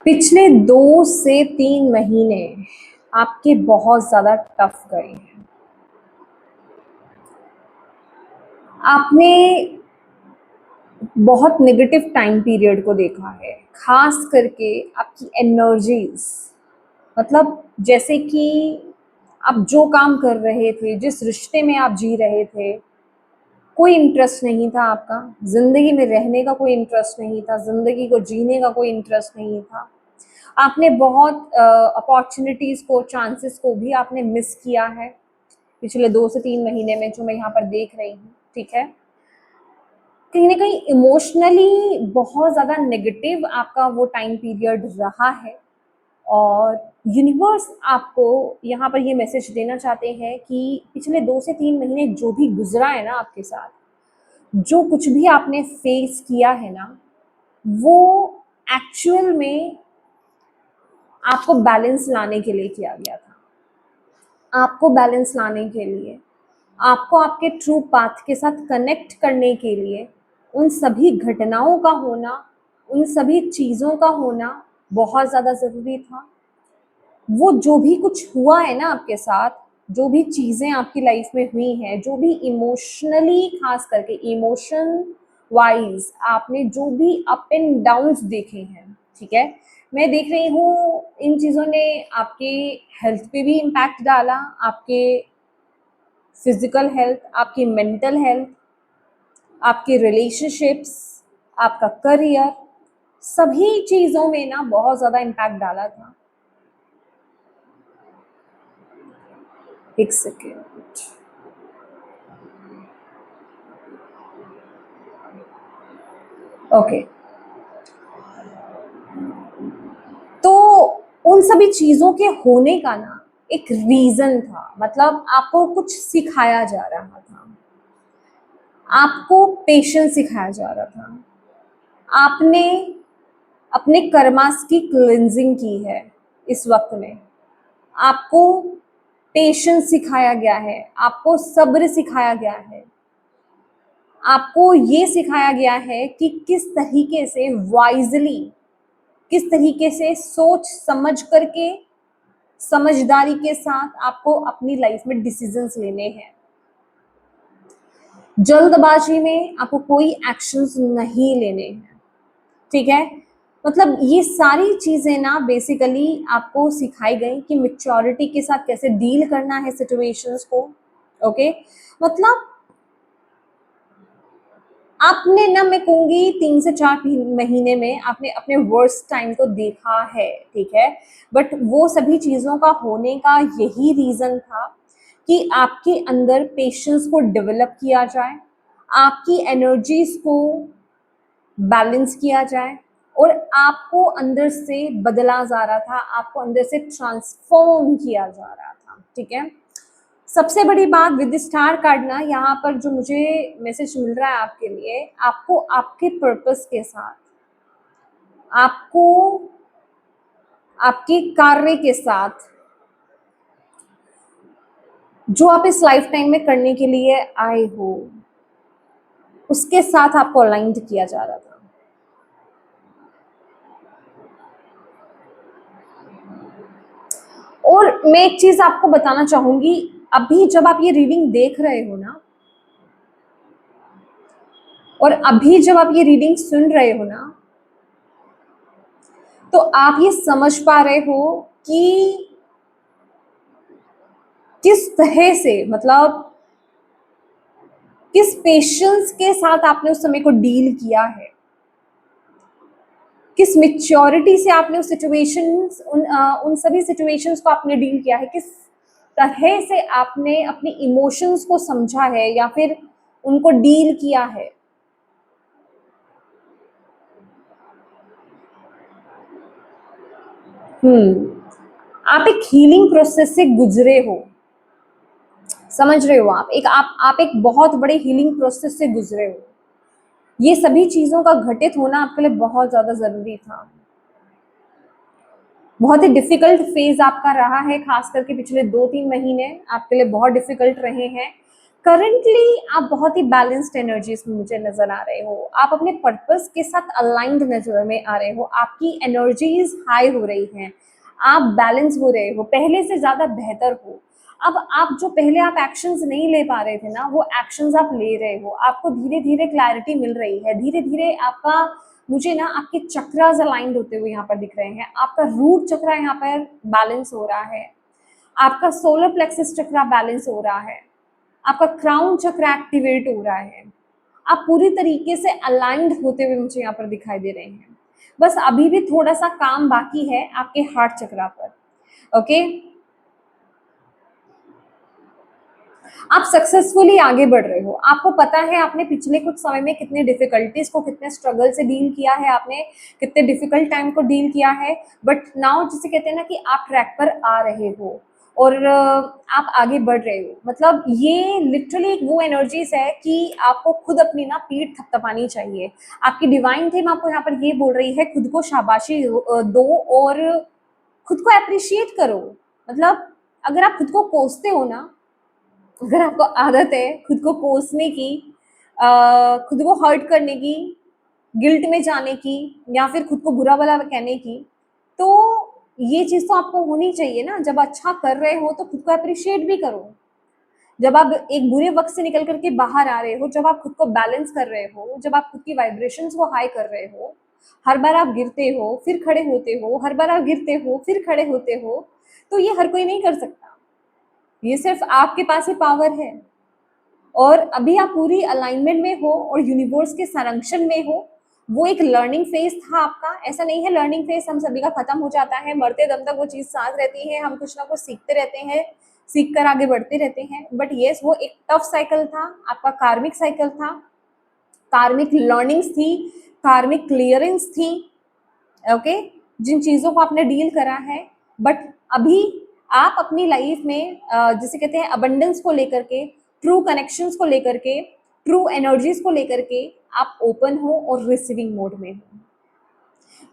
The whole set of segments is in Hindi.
पिछले 2 से 3 महीने आपके बहुत ज़्यादा टफ गए हैं। आपने बहुत नेगेटिव टाइम पीरियड को देखा है, खास करके आपकी एनर्जीज। मतलब जैसे कि आप जो काम कर रहे थे, जिस रिश्ते में आप जी रहे थे, कोई इंटरेस्ट नहीं था आपका। ज़िंदगी में रहने का कोई इंटरेस्ट नहीं था, ज़िंदगी को जीने का कोई इंटरेस्ट नहीं था। आपने बहुत अपॉर्चुनिटीज़ को, चांसेस को भी आपने मिस किया है पिछले 2 से 3 महीने में, जो मैं यहाँ पर देख रही हूँ। ठीक है, कहीं ना कहीं इमोशनली बहुत ज़्यादा नेगेटिव आपका वो टाइम पीरियड रहा है। और यूनिवर्स आपको यहाँ पर ये मैसेज देना चाहते हैं कि पिछले 2 से 3 महीने जो भी गुजरा है ना आपके साथ, जो कुछ भी आपने फेस किया है ना, वो एक्चुअल में आपको बैलेंस लाने के लिए किया गया था। आपको बैलेंस लाने के लिए, आपको आपके ट्रू पाथ के साथ कनेक्ट करने के लिए, उन सभी घटनाओं का होना, उन सभी चीज़ों का होना बहुत ज़्यादा ज़रूरी था। वो जो भी कुछ हुआ है ना आपके साथ, जो भी चीज़ें आपकी लाइफ में हुई हैं, जो भी इमोशनली, खास करके इमोशन वाइज आपने जो भी अप एंड डाउन्स देखे हैं, ठीक है, मैं देख रही हूँ इन चीज़ों ने आपके हेल्थ पे भी इम्पैक्ट डाला, आपके फिजिकल हेल्थ, आपकी मेंटल हेल्थ, आपके रिलेशनशिप्स, आपका करियर, सभी चीज़ों में ना बहुत ज़्यादा इम्पैक्ट डाला था। एक सेकेंड। ओके, तो उन सभी चीज़ों के होने का ना एक रीज़न था। मतलब आपको कुछ सिखाया जा रहा था, आपको पेशेंस सिखाया जा रहा था। आपने अपने कर्मास की क्लिंजिंग की है इस वक्त में। आपको पेशेंस सिखाया गया है, आपको सब्र सिखाया गया है, आपको ये सिखाया गया है कि किस तरीके से वाइजली, किस तरीके से सोच समझ करके, समझदारी के साथ आपको अपनी लाइफ में डिसीजंस लेने हैं। जल्दबाजी में आपको कोई एक्शंस नहीं लेने हैं। ठीक है, मतलब ये सारी चीजें ना बेसिकली आपको सिखाई गई कि मैच्योरिटी के साथ कैसे डील करना है सिचुएशंस को। ओके, मतलब आपने ना, मैं कहूंगी 3 से 4 महीने में आपने अपने वर्स्ट टाइम को देखा है। ठीक है, बट वो सभी चीज़ों का होने का यही रीज़न था कि आपके अंदर पेशेंस को डेवलप किया जाए, आपकी एनर्जीज को बैलेंस किया जाए, और आपको अंदर से बदला जा रहा था, आपको अंदर से ट्रांसफॉर्म किया जा रहा था। ठीक है, सबसे बड़ी बात विद स्टार कार्ड ना, यहाँ पर जो मुझे मैसेज मिल रहा है आपके लिए, आपको आपके पर्पस के साथ, आपको आपके कार्य के साथ, जो आप इस लाइफ टाइम में करने के लिए आए हो, उसके साथ आपको अलाइंड किया जा रहा था। और मैं एक चीज आपको बताना चाहूंगी, अभी जब आप ये रीडिंग देख रहे हो ना, और अभी जब आप ये रीडिंग सुन रहे हो ना, तो आप ये समझ पा रहे हो कि किस तरह से, मतलब किस पेशेंस के साथ आपने उस समय को डील किया है, किस मेच्योरिटी से आपने उस सिचुएशंस, उन सभी सिचुएशंस को आपने डील किया है, किस तरह से आपने अपने इमोशंस को समझा है या फिर उनको डील किया है। आप एक हीलिंग प्रोसेस से गुजरे हो, समझ रहे हो, आप एक बहुत बड़े हीलिंग प्रोसेस से गुजरे हो। ये सभी चीजों का घटित होना आपके लिए बहुत ज्यादा जरूरी था। बहुत ही डिफिकल्ट फेज आपका रहा है, खास करके पिछले 2-3 महीने आपके लिए बहुत डिफिकल्ट रहे हैं। करंटली आप बहुत ही बैलेंस्ड एनर्जीज में मुझे नजर आ रहे हो, आप अपने पर्पस के साथ अलाइंड नजर में आ रहे हो, आपकी एनर्जीज हाई हो रही हैं, आप बैलेंस हो रहे हो, पहले से ज्यादा बेहतर हो। अब आप जो पहले आप एक्शंस नहीं ले पा रहे थे ना, वो एक्शंस आप ले रहे हो, आपको धीरे धीरे क्लैरिटी मिल रही है, धीरे धीरे आपका, मुझे ना आपके चक्रास अलाइंड होते हुए यहाँ पर दिख रहे हैं, आपका रूट चक्रा यहाँ पर बैलेंस हो रहा है, आपका सोलर प्लेक्सस चक्रा बैलेंस हो रहा है, आपका क्राउन चक्र एक्टिवेट हो रहा है, आप पूरी तरीके से अलाइंड होते हुए मुझे यहाँ पर दिखाई दे रहे हैं। बस अभी भी थोड़ा सा काम बाकी है आपके हार्ट चक्रा पर। ओके, आप सक्सेसफुली आगे बढ़ रहे हो, आपको पता है आपने पिछले कुछ समय में कितने डिफिकल्टीज को, कितने स्ट्रगल से डील किया है, आपने कितने डिफिकल्ट टाइम को डील किया है, बट नाउ जिसे कहते हैं ना कि आप ट्रैक पर आ रहे हो और आप आगे बढ़ रहे हो। मतलब ये लिटरली एक वो एनर्जीज है कि आपको खुद अपनी ना पीठ थपथपानी चाहिए। आपकी डिवाइन थीम आपको यहाँ पर ये बोल रही है, खुद को शाबाशी दो और खुद को अप्रिशिएट करो। मतलब अगर आप खुद को कोसते हो ना, अगर आपको आदत है खुद को कोसने की, खुद को हर्ट करने की, गिल्ट में जाने की, या फिर खुद को बुरा भला कहने की, तो ये चीज तो आपको होनी चाहिए ना। जब अच्छा कर रहे हो तो खुद को अप्रिशिएट भी करो। जब आप एक बुरे वक्त से निकल करके बाहर आ रहे हो, जब आप खुद को बैलेंस कर रहे हो, जब आप खुद की वाइब्रेशंस को हाई कर रहे हो, हर बार आप गिरते हो फिर खड़े होते हो, हर बार आप गिरते हो फिर खड़े होते हो, तो ये हर कोई नहीं कर सकता, ये सिर्फ आपके पास ही पावर है। और अभी आप पूरी अलाइनमेंट में हो और यूनिवर्स के संरक्षण में हो। वो एक लर्निंग फेज था आपका, ऐसा नहीं है लर्निंग फेज हम सभी का खत्म हो जाता है, मरते दम तक वो चीज साथ रहती है, हम कुछ ना कुछ सीखते रहते हैं, सीख कर आगे बढ़ते रहते हैं। बट येस, वो एक टफ साइकिल था, आपका कार्मिक साइकिल था, कार्मिक लर्निंग्स थी, कार्मिक क्लियरेंस थी। ओके, जिन चीजों को आपने डील करा है, बट अभी आप अपनी लाइफ में जिसे कहते हैं अबंडेंस को लेकर के, ट्रू कनेक्शंस को लेकर के, ट्रू एनर्जीज को लेकर के आप ओपन हो और रिसीविंग मोड में हो।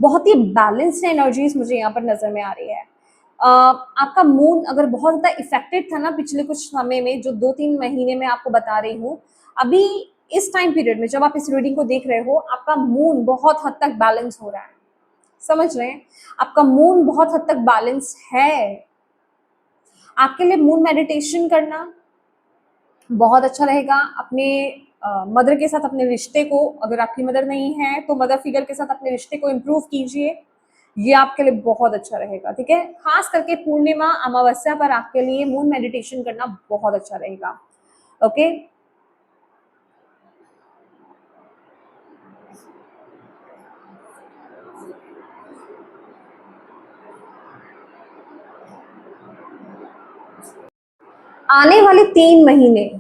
बहुत ही बैलेंस्ड एनर्जीज मुझे यहाँ पर नजर में आ रही है। आपका मून अगर बहुत ज्यादा इफेक्टेड था ना पिछले कुछ समय में, जो 2-3 महीने में आपको बता रही हूँ, अभी इस टाइम पीरियड में जब आप इस रीडिंग को देख रहे हो, आपका मून बहुत हद तक बैलेंस हो रहा है। समझ रहे हैं, आपका मून बहुत हद तक बैलेंस है। आपके लिए मून मेडिटेशन करना बहुत अच्छा रहेगा। अपने मदर के साथ अपने रिश्ते को, अगर आपकी मदर नहीं है तो मदर फिगर के साथ अपने रिश्ते को इम्प्रूव कीजिए, ये आपके लिए बहुत अच्छा रहेगा। ठीक है, खास करके पूर्णिमा अमावस्या पर आपके लिए मून मेडिटेशन करना बहुत अच्छा रहेगा। ओके, आने वाले 3 महीने,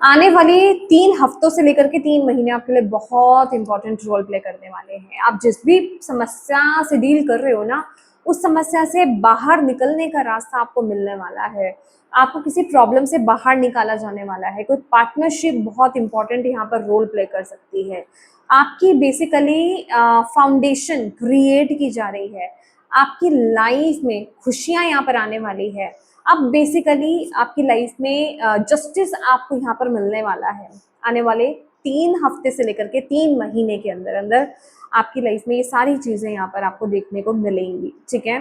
आने वाले 3 हफ्तों से लेकर के 3 महीने आपके लिए बहुत इंपॉर्टेंट रोल प्ले करने वाले हैं। आप जिस भी समस्या से डील कर रहे हो ना, उस समस्या से बाहर निकलने का रास्ता आपको मिलने वाला है। आपको किसी प्रॉब्लम से बाहर निकाला जाने वाला है। कोई पार्टनरशिप बहुत इंपॉर्टेंट यहाँ पर रोल प्ले कर सकती है। आपकी बेसिकली फाउंडेशन क्रिएट की जा रही है। आपकी लाइफ में खुशियां यहाँ पर आने वाली है। अब बेसिकली आपकी लाइफ में जस्टिस आपको यहाँ पर मिलने वाला है। आने वाले 3 हफ्ते से लेकर के 3 महीने के अंदर अंदर आपकी लाइफ में ये सारी चीजें यहाँ पर आपको देखने को मिलेंगी। ठीक है,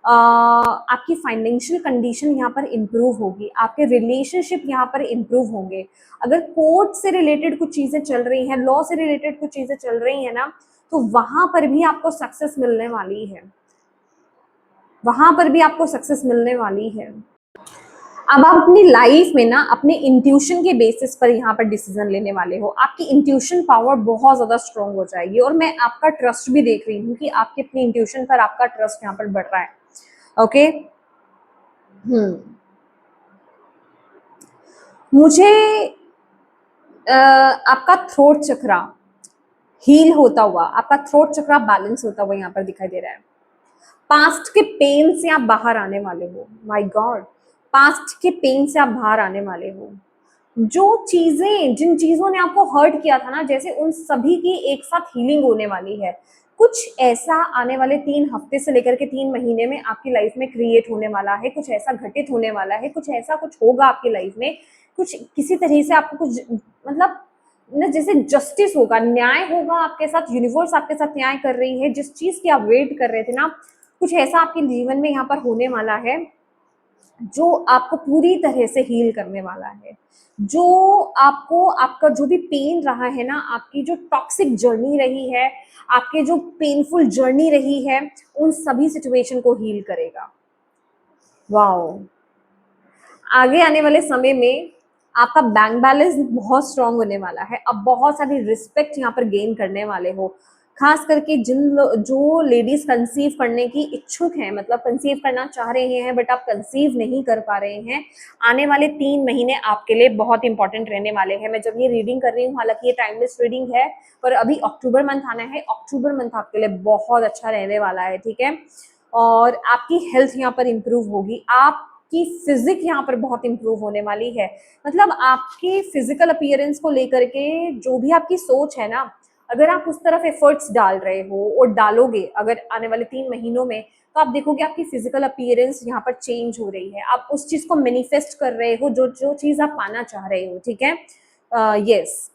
आपकी फाइनेंशियल कंडीशन यहाँ पर इम्प्रूव होगी, आपके रिलेशनशिप यहाँ पर इम्प्रूव होंगे। अगर कोर्ट से रिलेटेड कुछ चीजें चल रही हैं, लॉ से रिलेटेड कुछ चीजें चल रही हैं ना, तो वहां पर भी आपको सक्सेस मिलने वाली है, वहां पर भी आपको सक्सेस मिलने वाली है। अब आप अपनी लाइफ में ना अपने इंट्यूशन के बेसिस पर यहाँ पर डिसीजन लेने वाले हो। आपकी इंट्यूशन पावर बहुत ज्यादा स्ट्रांग हो जाएगी और मैं आपका ट्रस्ट भी देख रही हूँ कि आपके अपनी इंट्यूशन पर आपका ट्रस्ट यहाँ पर बढ़ रहा है। ओके, मुझे आपका थ्रोट चक्रा हील होता हुआ, आपका थ्रोट चक्रा बैलेंस होता हुआ यहाँ पर दिखाई दे रहा है। पास्ट के पेन से आप बाहर आने वाले हो। माय गॉड, पास्ट के पेन से आप बाहर आने वाले हो। जो चीजें, जिन चीजों ने आपको हर्ट किया था ना, जैसे उन सभी की एक साथ हीलिंग होने वाली है। कुछ ऐसा आने वाले 3 हफ्ते से लेकर के 3 महीने में आपकी लाइफ में क्रिएट होने वाला है, कुछ ऐसा घटित होने वाला है, कुछ ऐसा कुछ होगा आपकी लाइफ में, कुछ किसी तरह से आपको कुछ मतलब ना जैसे जस्टिस होगा, न्याय होगा आपके साथ, यूनिवर्स आपके साथ न्याय कर रही है, जिस चीज की आप वेट कर रहे थे ना, कुछ ऐसा आपके जीवन में यहाँ पर होने वाला है जो आपको पूरी तरह से हील करने वाला है, जो आपको आपका जो भी पेन रहा है ना, आपकी जो टॉक्सिक जर्नी रही है, आपके जो पेनफुल जर्नी रही है, उन सभी सिचुएशन को हील करेगा। वाओ! आगे आने वाले समय में आपका बैंक बैलेंस बहुत स्ट्रांग होने वाला है। अब बहुत सारी रिस्पेक्ट यहाँ पर गेन करने वाले हो, खास करके जो लेडीज कंसीव करने की इच्छुक हैं, मतलब कंसीव करना चाह रहे हैं बट आप कंसीव नहीं कर पा रहे हैं, आने वाले 3 महीने आपके लिए बहुत इंपॉर्टेंट रहने वाले हैं। मैं जब ये रीडिंग कर रही हूँ, हालांकि ये टाइमलेस रीडिंग है, पर अभी अक्टूबर मंथ आना है, अक्टूबर मंथ आपके लिए बहुत अच्छा रहने वाला है, ठीक है। और आपकी हेल्थ यहाँ पर इम्प्रूव होगी, आपकी फिजिक यहाँ पर बहुत इम्प्रूव होने वाली है। मतलब आपके फिजिकल अपीयरेंस को लेकर के जो भी आपकी सोच है ना, अगर आप उस तरफ एफर्ट्स डाल रहे हो और डालोगे अगर आने वाले 3 महीनों में, तो आप देखोगे आपकी फिजिकल अपीयरेंस यहाँ पर चेंज हो रही है, आप उस चीज को मैनिफेस्ट कर रहे हो जो जो चीज आप पाना चाह रहे हो, ठीक है। यस,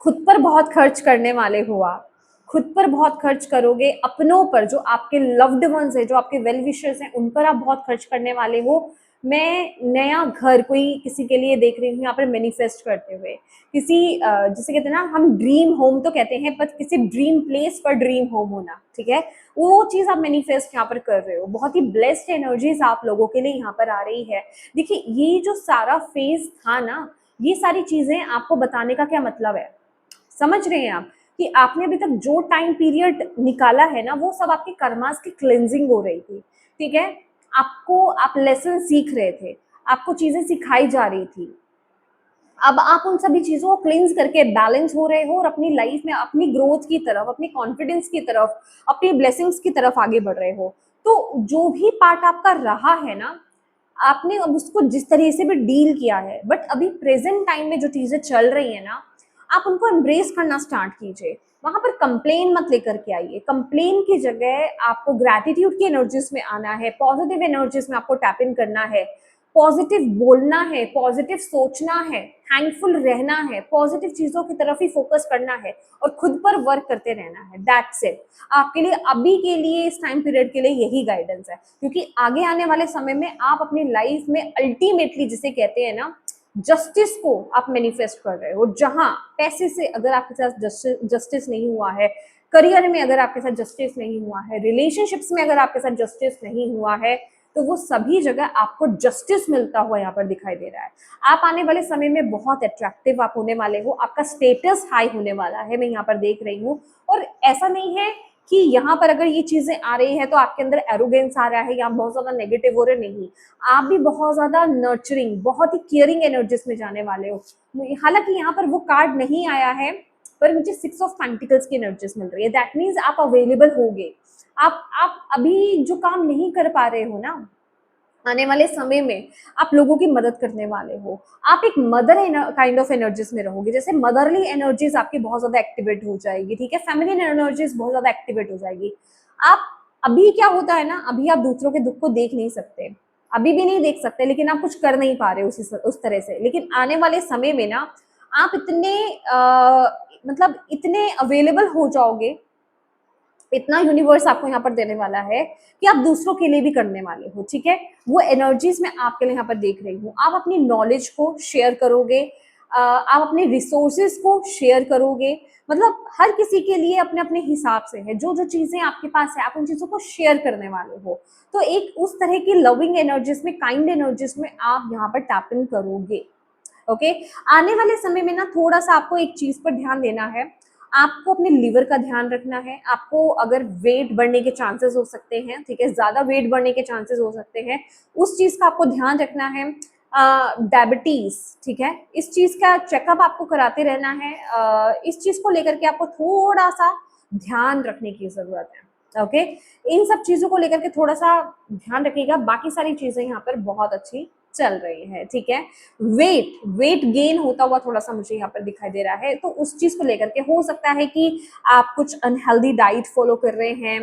खुद पर बहुत खर्च करने वाले हो आप, खुद पर बहुत खर्च करोगे, अपनों पर, जो आपके लव्ड वंस है, जो आपके वेल विशर्स हैं, उन पर आप बहुत खर्च करने वाले हो। मैं नया घर कोई किसी के लिए देख रही हूँ यहाँ पर मैनिफेस्ट करते हुए, किसी जिसे कहते हैं ना, हम ड्रीम होम तो कहते हैं, पर किसी ड्रीम प्लेस पर ड्रीम होम होना, ठीक है, वो चीज आप मैनिफेस्ट यहाँ पर कर रहे हो। बहुत ही ब्लेस्ड एनर्जीज आप लोगों के लिए यहाँ पर आ रही है। देखिए, ये जो सारा फेज था ना, ये सारी चीजें आपको बताने का क्या मतलब है, समझ रहे हैं आप, कि आपने अभी तक जो टाइम पीरियड निकाला है ना, वो सब आपके कर्मास की क्लेंजिंग हो रही थी, ठीक है। आपको आप लेसन सीख रहे थे, आपको चीजें सिखाई जा रही थी, अब आप उन सभी चीजों को क्लींस करके बैलेंस हो रहे हो और अपनी लाइफ में अपनी ग्रोथ की तरफ, अपनी कॉन्फिडेंस की तरफ, अपनी ब्लेसिंग्स की तरफ आगे बढ़ रहे हो। तो जो भी पार्ट आपका रहा है ना, आपने अब उसको जिस तरह से भी डील किया है, बट अभी प्रेजेंट टाइम में जो चीजें चल रही है ना, आप उनको एम्ब्रेस करना स्टार्ट कीजिए। वहां पर कंप्लेन मत लेकर के आइए, कंप्लेन की जगह आपको ग्रैटिट्यूड की एनर्जीज में आना है, पॉजिटिव एनर्जीज में आपको टैप इन करना है, पॉजिटिव बोलना है, पॉजिटिव सोचना है, थैंकफुल रहना है, पॉजिटिव चीजों की तरफ ही फोकस करना है और खुद पर वर्क करते रहना है। That's it. आपके लिए अभी के लिए, इस टाइम पीरियड के लिए यही गाइडेंस है, क्योंकि आगे आने वाले समय में आप अपनी लाइफ में अल्टीमेटली, जिसे कहते हैं ना, जस्टिस को आप मैनिफेस्ट कर रहे हो। जहां पैसे से अगर आपके साथ जस्टिस नहीं हुआ है, करियर में अगर आपके साथ जस्टिस नहीं हुआ है, रिलेशनशिप्स में अगर आपके साथ जस्टिस नहीं हुआ है, तो वो सभी जगह आपको जस्टिस मिलता हुआ यहाँ पर दिखाई दे रहा है। आप आने वाले समय में बहुत अट्रैक्टिव आप होने वाले हो, आपका स्टेटस हाई होने वाला है, मैं यहाँ पर देख रही हूँ। और ऐसा नहीं है कि यहाँ पर अगर ये चीजें आ रही है तो आपके अंदर एरोगेंस आ रहा है या बहुत ज्यादा नेगेटिव हो रहे, नहीं, आप भी बहुत ज्यादा नर्चरिंग, बहुत ही केयरिंग एनर्जीज में जाने वाले हो। हालांकि यहाँ पर वो कार्ड नहीं आया है, पर मुझे 6 ऑफ पेंटिकल्स की एनर्जीज मिल रही है। दैट मीन्स आप अवेलेबल होगे। आप अभी जो काम नहीं कर पा रहे हो ना, आने वाले समय में आप लोगों की मदद करने वाले हो। आप एक मदर काइंड ऑफ एनर्जीज में रहोगे, जैसे मदरली एनर्जीज आपकी बहुत ज्यादा एक्टिवेट हो जाएगी, ठीक है, फेमिनिन एनर्जीज बहुत ज्यादा एक्टिवेट हो जाएगी। आप अभी क्या होता है ना, अभी आप दूसरों के दुख को देख नहीं सकते, अभी भी नहीं देख सकते, लेकिन आप कुछ कर नहीं पा रहे उस तरह से। लेकिन आने वाले समय में ना, आप इतने मतलब इतने अवेलेबल हो जाओगे, इतना यूनिवर्स आपको यहाँ पर देने वाला है कि आप दूसरों के लिए भी करने वाले हो, ठीक है। वो एनर्जीज मैं आपके लिए यहाँ पर देख रही हूँ। आप अपनी नॉलेज को शेयर करोगे, आप अपने रिसोर्सेज को शेयर करोगे, मतलब हर किसी के लिए अपने अपने हिसाब से है, जो जो चीजें आपके पास है आप उन चीजों को शेयर करने वाले हो। तो एक उस तरह की लविंग एनर्जीज में, काइंड एनर्जीज में आप यहाँ पर टैप इन करोगे। ओके, आने वाले समय में ना थोड़ा सा आपको एक चीज पर ध्यान देना है, आपको अपने लिवर का ध्यान रखना है। आपको अगर वेट बढ़ने के चांसेस हो सकते हैं, ठीक है, ज्यादा वेट बढ़ने के चांसेस हो सकते हैं, उस चीज का आपको ध्यान रखना है। डायबिटीज, ठीक है, इस चीज का चेकअप आपको कराते रहना है। इस चीज को लेकर के आपको थोड़ा सा ध्यान रखने की जरूरत है। ओके, इन सब चीजों को लेकर के थोड़ा सा ध्यान रखिएगा, बाकी सारी चीजें यहाँ पर बहुत अच्छी चल रही है, ठीक है। वेट गेन होता हुआ थोड़ा सा मुझे यहाँ पर दिखाई दे रहा है, तो उस चीज को लेकर के हो सकता है कि आप कुछ अनहेल्दी डाइट फॉलो कर रहे हैं,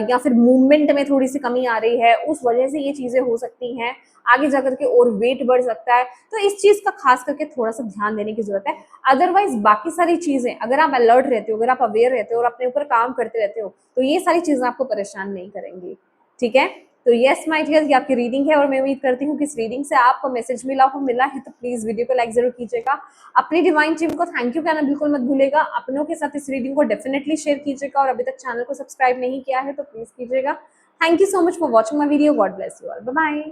या फिर मूवमेंट में थोड़ी सी कमी आ रही है, उस वजह से ये चीजें हो सकती हैं। आगे जाकर के और वेट बढ़ सकता है, तो इस चीज का खास करके थोड़ा सा ध्यान देने की जरूरत है। अदरवाइज बाकी सारी चीजें अगर आप अलर्ट रहते हो, अगर आप अवेयर रहते हो और अपने ऊपर काम करते रहते हो, तो ये सारी चीजें आपको परेशान नहीं करेंगी, ठीक है। तो यस माय डियर, ये आपकी रीडिंग है और मैं उम्मीद करती हूँ कि इस रीडिंग से आपको मैसेज मिला है तो प्लीज वीडियो को लाइक जरूर कीजिएगा। अपनी डिवाइन टीम को थैंक यू कहना बिल्कुल मत भूलेगा। अपनों के साथ इस रीडिंग को डेफिनेटली शेयर कीजिएगा और अभी तक चैनल को सब्सक्राइब नहीं किया है तो प्लीज कीजिएगा। Thank you so much for watching my video. God bless you all. Bye bye.